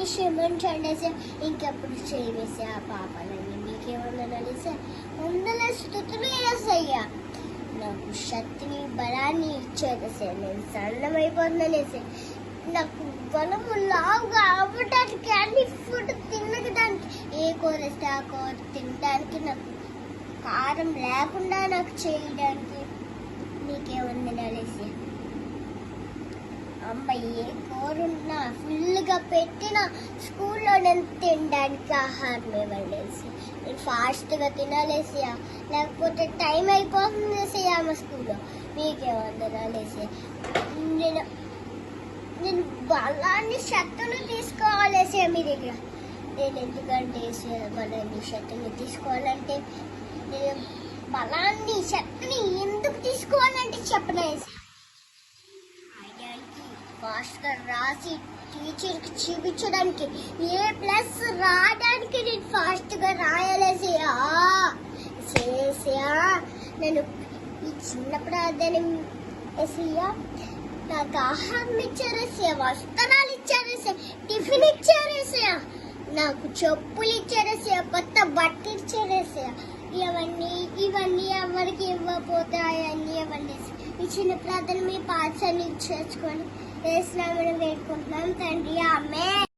క్షమించండి వేసా, ఇంకెప్పుడు చేయవేసే ఆ పాపాలన్నీ మీకేమన్నా వేసా. వందల స్థుతులు వేసయ్యా, నాకు శక్తిని బలాన్ని ఇచ్చేదేసే. నేను సన్నమైపోతున్నానేసే, నాకు బలము లావుగా అవ్వడానికి, అన్ని ఫుడ్ తినడానికి, ఏ కూర ఇస్తే ఆ కూర తినడానికి, నాకు కారం లేకుండా నాకు చేయడానికి నీకేమన్నా అమ్మ ఏ కూరున్నా ఫుల్గా పెట్టిన స్కూల్లో నేను తినడానికి ఆహారం ఇవ్వలేసి, నేను ఫాస్ట్గా తినాలేసియా, లేకపోతే టైం అయిపోతుంది వేసేయా మా స్కూల్లో. మీకేమన్నాలేసి నేను నేను బలాన్ని శక్తులు తీసుకోవాలేసే మీ దగ్గర. నేను ఎందుకంటే బలాన్ని శక్తిని తీసుకోవాలంటే, నేను బలాన్ని శక్తిని ఎందుకు తీసుకోవాలంటే చెప్పనేసి ఫాస్ట్గా రాసి టీచర్కి చూపించడానికి, A+ రాయడానికి నేను ఫాస్ట్గా రాయాలేసయా. నేను ఈ చిన్న ప్రార్థన వేసయ్యా, నాకు ఆహారం ఇచ్చారేసయ్యా, వస్త్రాలు ఇచ్చారేసయ్యా, టిఫిన్ ఇచ్చారేసయ్యా, నాకు చెప్పులు ఇచ్చారేసయ్యా, కొత్త బట్టలు ఇచ్చారేసయ్యా. ఇవన్నీ ఎవరికి ఇవ్వకపోతే అవన్నీ ఇవ్వండి. ఈ చిన్న ప్రార్థన మీ పాఠశాలను ఇచ్చేసుకొని వేసినామని వేడుకుంటున్నాం తండ్రి. ఆమేన్.